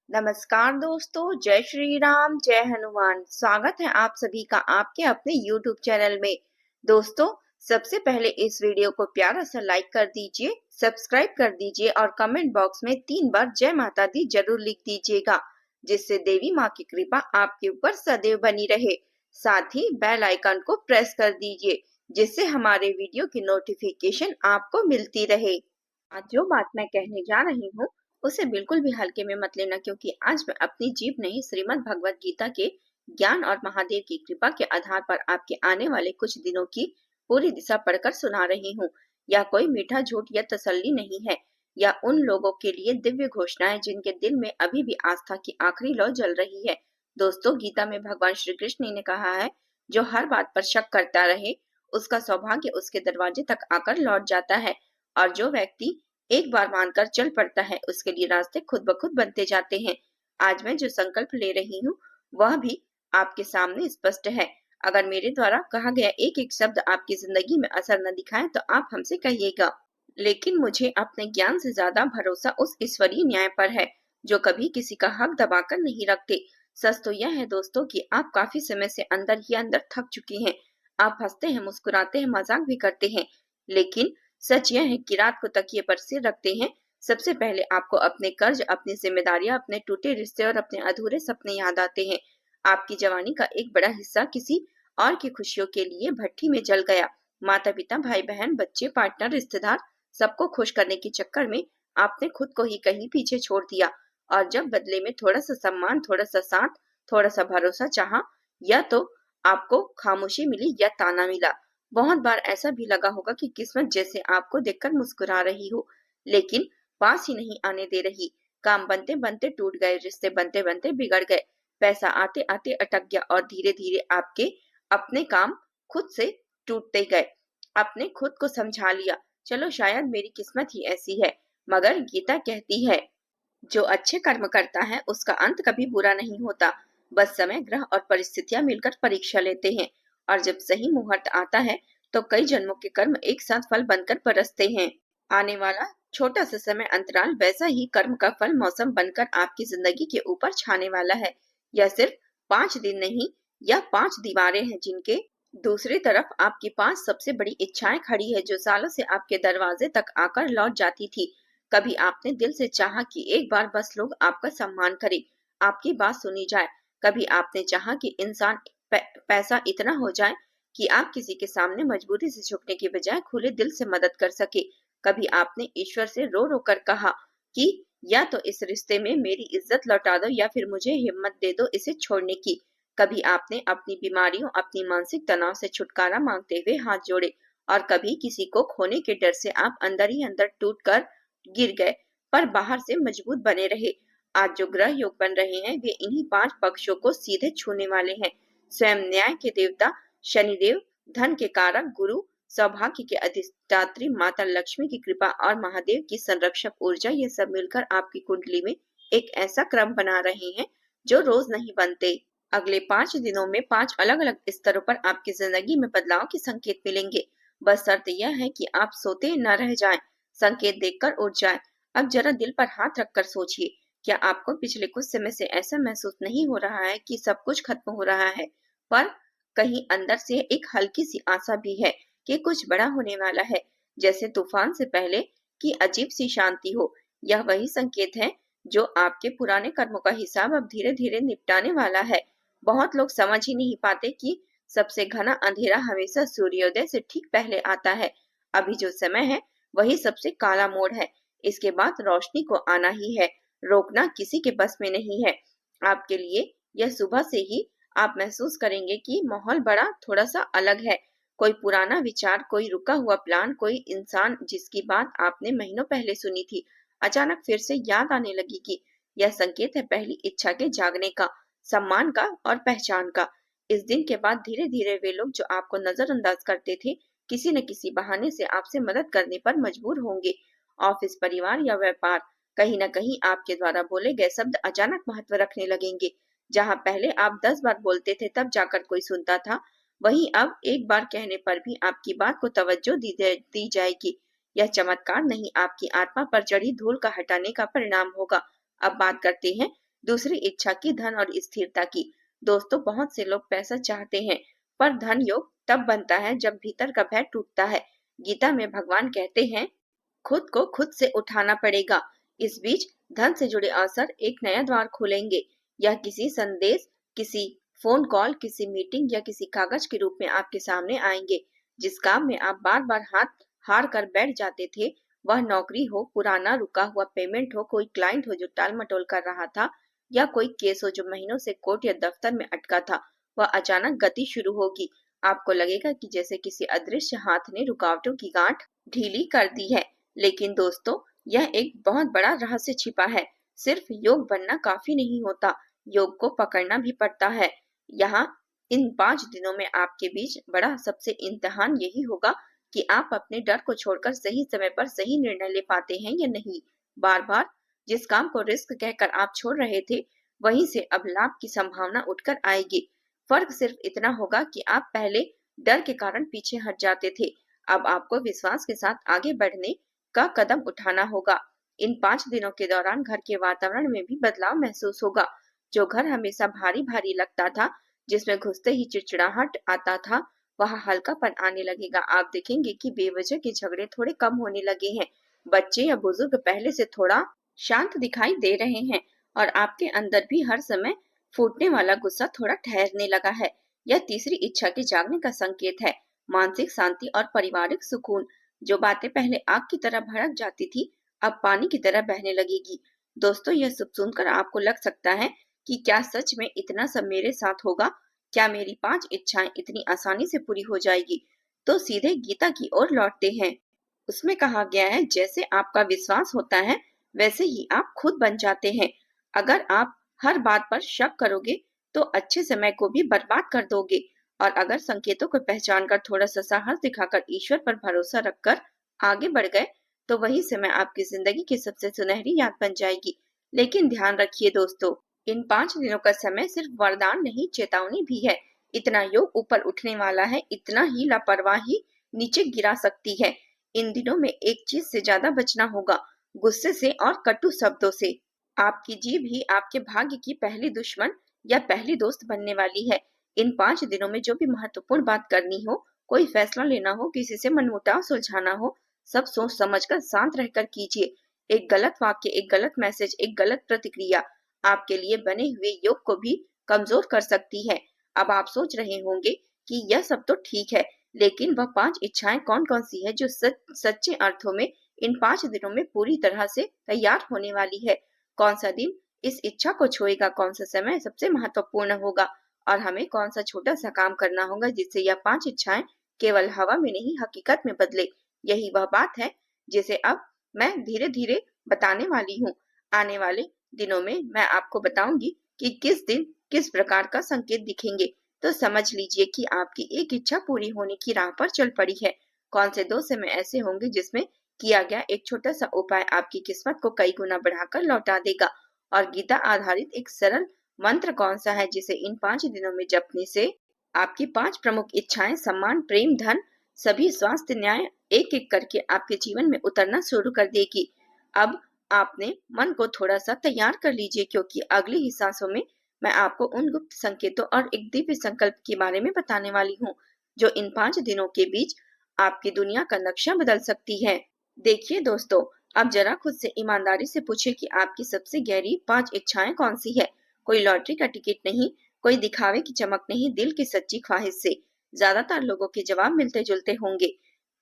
नमस्कार दोस्तों, जय श्री राम, जय हनुमान। स्वागत है आप सभी का आपके अपने YouTube चैनल में। दोस्तों, सबसे पहले इस वीडियो को प्यारा सा लाइक कर दीजिए, सब्सक्राइब कर दीजिए और कमेंट बॉक्स में 3 बार जय माता दी जरूर लिख दीजिएगा, जिससे देवी माँ की कृपा आपके ऊपर सदैव बनी रहे। साथ ही बेल आइकन को प्रेस कर दीजिए, जिससे हमारे वीडियो की नोटिफिकेशन आपको मिलती रहे। आज जो बात मैं कहने जा रही हूँ उसे बिल्कुल भी हल्के में मत लेना, क्योंकि आज मैं अपनी जीभ नहीं श्रीमद् भगवत गीता के ज्ञान और महादेव की कृपा के आधार पर आपके आने वाले कुछ दिनों की पूरी दिशा पढ़कर सुना रही हूँ। यह कोई मीठा झूठ या तसल्ली नहीं है, या उन लोगों के लिए दिव्य घोषणा है जिनके दिल में अभी भी आस्था की आखिरी लौ जल रही है। दोस्तों, गीता में भगवान श्री कृष्ण ने कहा है, जो हर बात पर शक करता रहे उसका सौभाग्य उसके दरवाजे तक आकर लौट जाता है, और जो व्यक्ति एक बार मानकर चल पड़ता है उसके लिए रास्ते खुद ब खुद बनते जाते हैं। आज मैं जो संकल्प ले रही हूँ वह भी आपके सामने स्पष्ट है। अगर मेरे द्वारा कहा गया एक एक शब्द आपकी जिंदगी में असर न दिखाए तो आप हमसे कहिएगा, लेकिन मुझे अपने ज्ञान से ज्यादा भरोसा उस ईश्वरीय न्याय पर है जो कभी किसी का हक दबाकर नहीं रखते। सच तो यह है दोस्तों कि आप काफी समय से अंदर ही अंदर थक चुकी हैं। आप हंसते हैं, मुस्कुराते हैं, मजाक भी करते हैं, लेकिन सच यह है कि रात को तकिए पर सिर रखते हैं सबसे पहले आपको अपने कर्ज, अपनी जिम्मेदारियां, अपने टूटे रिश्ते और अपने अधूरे सपने याद आते हैं। आपकी जवानी का एक बड़ा हिस्सा किसी और की खुशियों के लिए भट्ठी में जल गया। माता पिता, भाई बहन, बच्चे, पार्टनर, रिश्तेदार, सबको खुश करने के चक्कर में आपने खुद को ही कहीं पीछे छोड़ दिया, और जब बदले में थोड़ा सा सम्मान, थोड़ा सा साथ, थोड़ा सा भरोसा चाहा, या तो आपको खामोशी मिली या ताना मिला। बहुत बार ऐसा भी लगा होगा कि किस्मत जैसे आपको देखकर मुस्कुरा रही हो, लेकिन पास ही नहीं आने दे रही। काम बनते बनते टूट गए, रिश्ते बनते बनते बिगड़ गए, पैसा आते आते अटक गया, और धीरे धीरे आपके अपने काम खुद से टूटते गए। आपने खुद को समझा लिया, चलो शायद मेरी किस्मत ही ऐसी है। मगर गीता कहती है, जो अच्छे कर्म करता है उसका अंत कभी बुरा नहीं होता। बस समय, ग्रह और परिस्थितियां मिलकर परीक्षा लेते हैं, और जब सही मुहूर्त आता है तो कई जन्मों के कर्म एक साथ फल बनकर बरसते हैं। आने वाला छोटा सा समय अंतराल वैसा ही कर्म का फल मौसम बनकर आपकी जिंदगी के ऊपर छाने वाला है। यह सिर्फ 5 दिन नहीं, यह 5 दीवारें हैं जिनके दूसरी तरफ आपकी 5 सबसे बड़ी इच्छाएं खड़ी है, जो सालों से आपके दरवाजे तक आकर लौट जाती थी। कभी आपने दिल से चाहा कि एक बार बस लोग आपका सम्मान करें, आपकी बात सुनी जाए। कभी आपने चाहा कि इंसान पैसा इतना हो जाए कि आप किसी के सामने मजबूरी से झुकने के बजाय खुले दिल से मदद कर सके। कभी आपने ईश्वर से रो रो कर कहा कि या तो इस रिश्ते में मेरी इज्जत लौटा दो या फिर मुझे हिम्मत दे दो इसे छोड़ने की। कभी आपने अपनी बीमारियों, अपनी मानसिक तनाव से छुटकारा मांगते हुए हाथ जोड़े, और कभी किसी को खोने के डर से आप अंदर ही अंदर टूट कर गिर गए, पर बाहर से मजबूत बने रहे। आज जो ग्रह योग बन रहे हैं वे इन्हीं 5 पक्षों को सीधे छूने वाले हैं। स्वयं न्याय के देवता शनिदेव, धन के कारक गुरु, सौभाग्य के अधिष्ठात्री माता लक्ष्मी की कृपा और महादेव की संरक्षक ऊर्जा, ये सब मिलकर आपकी कुंडली में एक ऐसा क्रम बना रहे हैं जो रोज नहीं बनते। अगले 5 दिनों में 5 अलग अलग स्तरों पर आपकी जिंदगी में बदलाव के संकेत मिलेंगे। बस शर्त यह है कि आप सोते न रह जाएं, संकेत देखकर उठ जाएं। अब जरा दिल पर हाथ रखकर सोचिए, क्या आपको पिछले कुछ समय से ऐसा महसूस नहीं हो रहा है कि सब कुछ खत्म हो रहा है, पर कहीं अंदर से एक हल्की सी आशा भी है कि कुछ बड़ा होने वाला है, जैसे तूफान से पहले की अजीब सी शांति हो। यह वही संकेत है जो आपके पुराने कर्मों का हिसाब अब धीरे धीरे निपटाने वाला है। बहुत लोग समझ ही नहीं पाते कि सबसे घना अंधेरा हमेशा सूर्योदय से ठीक पहले आता है। अभी जो समय है वही सबसे काला मोड़ है। इसके बाद रोशनी को आना ही है, रोकना किसी के बस में नहीं है। आपके लिए यह सुबह से ही आप महसूस करेंगे कि माहौल बड़ा थोड़ा सा अलग है। कोई पुराना विचार, कोई रुका हुआ प्लान, कोई इंसान जिसकी बात आपने महीनों पहले सुनी थी, अचानक फिर से याद आने लगेगी। यह संकेत है पहली इच्छा के जागने का, सम्मान का और पहचान का। इस दिन के बाद धीरे धीरे वे लोग जो आपको नजरअंदाज करते थे, किसी न किसी बहाने से आपसे मदद करने पर मजबूर होंगे। ऑफिस, परिवार या व्यापार, कहीं न कहीं आपके द्वारा बोले गए शब्द अचानक महत्व रखने लगेंगे। जहां पहले आप 10 बार बोलते थे तब जाकर कोई सुनता था, वहीं अब एक बार कहने पर भी आपकी बात को तवज्जो दी जाएगी। यह चमत्कार नहीं, आपकी आत्मा पर चढ़ी धूल का हटाने का परिणाम होगा। अब बात करते हैं दूसरी इच्छा की धन और स्थिरता की। दोस्तों, बहुत से लोग पैसा चाहते हैं, पर धन योग तब बनता है जब भीतर का भय टूटता है। गीता में भगवान कहते हैं, खुद को खुद से उठाना पड़ेगा। इस बीच धन से जुड़े अवसर एक नया द्वार खोलेंगे। यह किसी संदेश, किसी फोन कॉल, किसी मीटिंग या किसी कागज के रूप में आपके सामने आएंगे। जिस काम में आप बार बार हाथ हार कर बैठ जाते थे, वह नौकरी हो, पुराना रुका हुआ पेमेंट हो, कोई क्लाइंट हो जो टाल मटोल कर रहा था, या कोई केस हो जो महीनों से कोर्ट या दफ्तर में अटका था, वह अचानक गति शुरू होगी। आपको लगेगा कि जैसे किसी अदृश्य हाथ ने रुकावटों की गांठ ढीली कर दी है। लेकिन दोस्तों, यह एक बहुत बड़ा रहस्य छिपा है। सिर्फ योग बनना काफी नहीं होता, योग को पकड़ना भी पड़ता है। यहाँ इन 5 दिनों में आपके बीच बड़ा सबसे इम्तिहान यही होगा कि आप अपने डर को छोड़कर सही समय पर सही निर्णय ले पाते हैं या नहीं। बार बार जिस काम को रिस्क कहकर आप छोड़ रहे थे, वहीं से अब लाभ की संभावना उठकर आएगी। फर्क सिर्फ इतना होगा कि आप पहले डर के कारण पीछे हट जाते थे, अब आपको विश्वास के साथ आगे बढ़ने का कदम उठाना होगा। इन 5 दिनों के दौरान घर के वातावरण में भी बदलाव महसूस होगा। जो घर हमेशा भारी भारी लगता था, जिसमें घुसते ही चिड़चिड़ाहट आता था, वहाँ हल्कापन आने लगेगा। आप देखेंगे कि बेवजह के झगड़े थोड़े कम होने लगे हैं। बच्चे या बुजुर्ग पहले से थोड़ा शांत दिखाई दे रहे हैं और आपके अंदर भी हर समय फूटने वाला गुस्सा थोड़ा ठहरने लगा है। यह तीसरी इच्छा के जागने का संकेत है। मानसिक शांति और पारिवारिक सुकून। जो बातें पहले आग की तरह भड़क जाती थी, अब पानी की तरह बहने लगेगी। दोस्तों, यह सब सुनकर आपको लग सकता है कि क्या सच में इतना सब मेरे साथ होगा? क्या मेरी 5 इच्छाएं इतनी आसानी से पूरी हो जाएगी? तो सीधे गीता की ओर लौटते हैं। उसमें कहा गया है, जैसे आपका विश्वास होता है, वैसे ही आप खुद बन जाते हैं। अगर आप हर बात पर शक करोगे, तो अच्छे समय को भी बर्बाद कर दोगे। और अगर संकेतों को पहचान कर थोड़ा सा साहस दिखाकर ईश्वर पर भरोसा रखकर आगे बढ़ गए, तो वही समय आपकी जिंदगी की सबसे सुनहरी याद बन जाएगी। लेकिन ध्यान रखिए दोस्तों, इन 5 दिनों का समय सिर्फ वरदान नहीं, चेतावनी भी है। इतना योग ऊपर उठने वाला है, इतना ही लापरवाही नीचे गिरा सकती है। इन दिनों में एक चीज से ज्यादा बचना होगा, गुस्से से और कटु शब्दों से। आपकी जीभ ही आपके भाग्य की पहली दुश्मन या पहली दोस्त बनने वाली है। इन 5 दिनों में जो भी महत्वपूर्ण बात करनी हो, कोई फैसला लेना हो, किसी से मनमुटाव सुलझाना हो, सब सोच समझकर शांत रहकर कीजिए। एक गलत वाक्य, एक गलत मैसेज, एक गलत प्रतिक्रिया आपके लिए बने हुए योग को भी कमजोर कर सकती है। अब आप सोच रहे होंगे कि यह सब तो ठीक है, लेकिन वह 5 इच्छाएं कौन कौन सी है जो सच्चे अर्थों में इन 5 दिनों में पूरी तरह से तैयार होने वाली है? कौन सा दिन इस इच्छा को छुएगा, कौन सा समय सबसे महत्वपूर्ण होगा, और हमें कौन सा छोटा सा काम करना होगा जिससे यह 5 इच्छाएं केवल हवा में नहीं, हकीकत में बदले। यही वह बात है जिसे अब मैं धीरे धीरे बताने वाली हूँ। आने वाले दिनों में मैं आपको बताऊंगी कि किस दिन किस प्रकार का संकेत दिखेंगे। तो समझ लीजिए कि आपकी एक इच्छा पूरी होने की राह पर चल पड़ी है। कौन से 2 समय ऐसे होंगे जिसमें किया गया एक छोटा सा उपाय आपकी किस्मत को कई गुना बढ़ाकर लौटा देगा, और गीता आधारित एक सरल मंत्र कौन सा है जिसे इन 5 दिनों में जपने से आपकी 5 प्रमुख इच्छाएं, सम्मान, प्रेम, धन, सभी स्वास्थ्य, न्याय एक एक करके आपके जीवन में उतरना शुरू कर देगी। अब आपने मन को थोड़ा सा तैयार कर लीजिए, क्योंकि अगली ही सांसों में मैं आपको उन गुप्त संकेतों और एक दिव्य संकल्प के बारे में बताने वाली हूँ, जो इन 5 दिनों के बीच आपकी दुनिया का नक्शा बदल सकती है। देखिए दोस्तों, अब जरा खुद से ईमानदारी से पूछिए कि आपकी सबसे गहरी 5 इच्छाएं कौन सी है। कोई लॉटरी का टिकट नहीं, कोई दिखावे की चमक नहीं, दिल की सच्ची ख्वाहिश से। ज्यादातर लोगों के जवाब मिलते जुलते होंगे।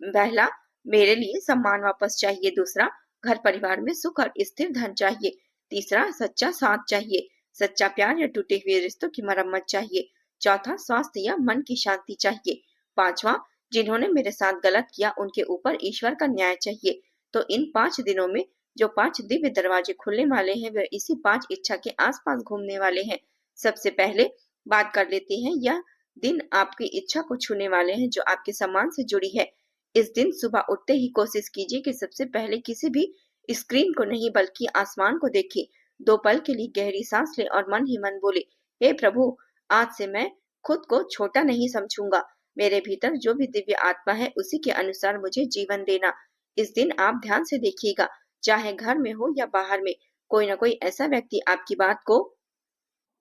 पहला, मेरे लिए सम्मान वापस चाहिए। दूसरा, घर परिवार में सुख और स्थिर धन चाहिए। तीसरा, सच्चा साथ चाहिए, सच्चा प्यार या टूटे हुए रिश्तों की मरम्मत चाहिए। चौथा, स्वास्थ्य या मन की शांति चाहिए। पांचवा, जिन्होंने मेरे साथ गलत किया उनके ऊपर ईश्वर का न्याय चाहिए। तो इन 5 दिनों में जो 5 दिव्य दरवाजे खुलने वाले हैं, वे इसी 5 इच्छा के आसपास घूमने वाले हैं। सबसे पहले बात कर लेते हैं, यह दिन आपकी इच्छा को छूने वाले हैं जो आपके सम्मान से जुड़ी है। इस दिन सुबह उठते ही कोशिश कीजिए कि सबसे पहले किसी भी स्क्रीन को नहीं बल्कि आसमान को देखें। 2 पल के लिए गहरी सांस ले और मन ही मन बोले, हे प्रभु, आज से मैं खुद को छोटा नहीं समझूंगा। मेरे भीतर जो भी दिव्य आत्मा है उसी के अनुसार मुझे जीवन देना। इस दिन आप ध्यान से देखिएगा, चाहे घर में हो या बाहर में, कोई ना कोई ऐसा व्यक्ति आपकी बात को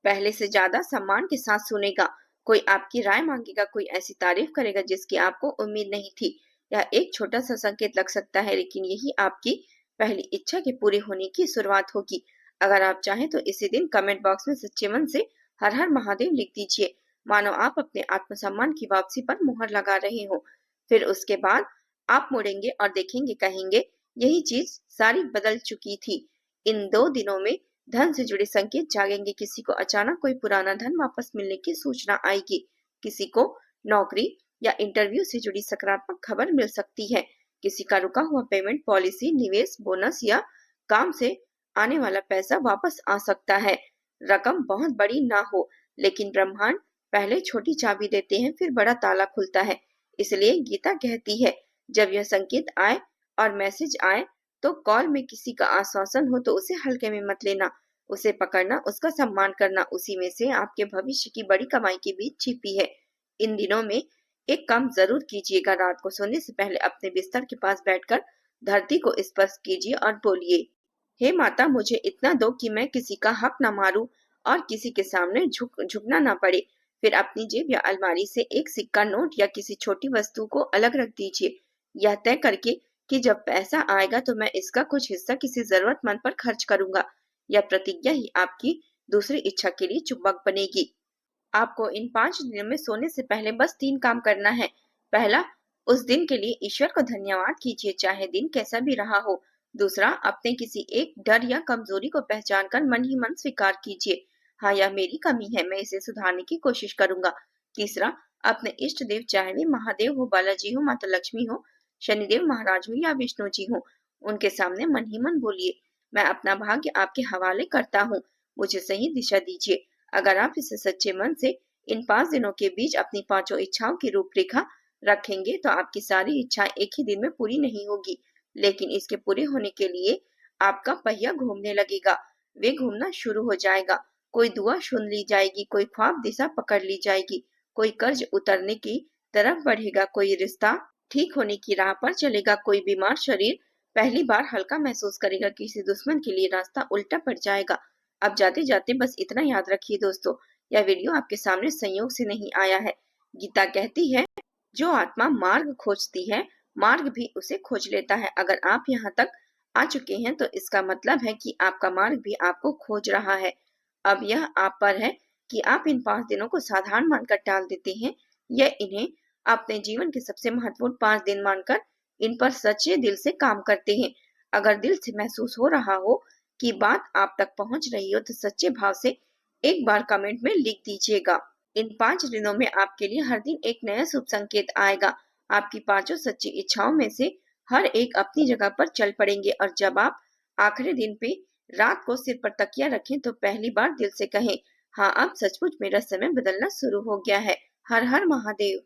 पहले से ज्यादा सम्मान के साथ सुनेगा। कोई आपकी राय मांगेगा, कोई ऐसी तारीफ करेगा जिसकी आपको उम्मीद नहीं थी। यह एक छोटा सा संकेत लग सकता है, लेकिन यही आपकी पहली इच्छा के पूरी होने की शुरुआत होगी। अगर आप चाहें तो इसी दिन कमेंट बॉक्स में सच्चे मन से हर हर महादेव लिख दीजिए, मानो आप अपने आत्मसम्मान की वापसी पर मुहर लगा रहे हो। फिर उसके बाद आप मुड़ेंगे और देखेंगे, कहेंगे यही चीज सारी बदल चुकी थी। इन 2 दिनों में धन से जुड़े संकेत जागेंगे। किसी को अचानक कोई पुराना धन वापस मिलने की सूचना आएगी। किसी को नौकरी या इंटरव्यू से जुड़ी सकारात्मक खबर मिल सकती है। किसी का रुका हुआ पेमेंट, पॉलिसी, निवेश, बोनस या काम से आने वाला पैसा वापस आ सकता है। रकम बहुत बड़ी ना हो, लेकिन ब्रह्मांड पहले छोटी चाबी देते हैं, फिर बड़ा ताला खुलता है। इसलिए गीता कहती है, जब यह संकेत आए और मैसेज आए तो कॉल में किसी का आश्वासन हो तो उसे हल्के में मत लेना, उसे पकड़ना, उसका सम्मान करना। उसी में से आपके भविष्य की बड़ी कमाई के बीच छिपी है। इन दिनों में एक काम जरूर कीजिएगा, रात को सोने से पहले अपने बिस्तर के पास बैठकर धरती को स्पर्श कीजिए और बोलिए, हे माता, मुझे इतना दो कि मैं किसी का हक न मारूं और किसी के सामने झुकना ना पड़े। फिर अपनी जेब या अलमारी से एक सिक्का, नोट या किसी छोटी वस्तु को अलग रख दीजिए, यह तय करके कि जब पैसा आएगा तो मैं इसका कुछ हिस्सा किसी जरूरतमंद पर खर्च करूंगा। यह प्रतिज्ञा ही आपकी दूसरी इच्छा के लिए चुंबक बनेगी। आपको इन 5 दिनों में सोने से पहले बस 3 काम करना है। पहला, उस दिन के लिए ईश्वर को धन्यवाद कीजिए, चाहे दिन कैसा भी रहा हो। दूसरा, अपने किसी एक डर या कमजोरी को पहचान कर मन ही मन स्वीकार कीजिए, हाँ, यह मेरी कमी है, मैं इसे सुधारने की कोशिश करूंगा। तीसरा, अपने इष्ट देव, चाहे वे महादेव हो, बालाजी हो, माता लक्ष्मी हो, शनिदेव महाराज हो या विष्णु जी हो, उनके सामने मन ही मन बोलिए, मैं अपना भाग्य आपके हवाले करता हूँ, मुझे सही दिशा दीजिए। अगर आप इसे सच्चे मन से इन 5 दिनों के बीच अपनी 5 इच्छाओं की रूपरेखा रखेंगे तो आपकी सारी इच्छाएं एक ही दिन में पूरी नहीं होगी, लेकिन इसके पूरे होने के लिए आपका पहिया घूमने लगेगा। वे घूमना शुरू हो जाएगा। कोई दुआ सुन ली जाएगी, कोई ख्वाब दिशा पकड़ ली जाएगी, कोई कर्ज उतरने की तरफ बढ़ेगा, कोई रिश्ता ठीक होने की राह पर चलेगा, कोई बीमार शरीर पहली बार हल्का महसूस करेगा, किसी दुश्मन के लिए रास्ता उल्टा पड़ जाएगा। अब जाते जाते बस इतना याद रखिए दोस्तों, यह वीडियो आपके सामने संयोग से नहीं आया है। गीता कहती है, जो आत्मा मार्ग खोजती है, मार्ग भी उसे खोज लेता है। अगर आप यहाँ तक आ चुके हैं तो इसका मतलब है कि आपका मार्ग भी आपको खोज रहा है। अब यह आप पर है कि आप इन 5 दिनों को साधारण मानकर टाल देते हैं या इन्हें अपने जीवन के सबसे महत्वपूर्ण 5 दिन मानकर इन पर सच्चे दिल से काम करते हैं। अगर दिल से महसूस हो रहा हो कि बात आप तक पहुंच रही हो तो सच्चे भाव से एक बार कमेंट में लिख दीजिएगा। इन 5 दिनों में आपके लिए हर दिन एक नया शुभ संकेत आएगा। आपकी 5 सच्ची इच्छाओं में से हर एक अपनी जगह पर चल पड़ेंगे और जब आप आखिरी दिन पे रात को सिर पर तकिया रखें तो पहली बार दिल से कहें, हाँ, अब सचमुच मेरा समय बदलना शुरू हो गया है। हर हर महादेव।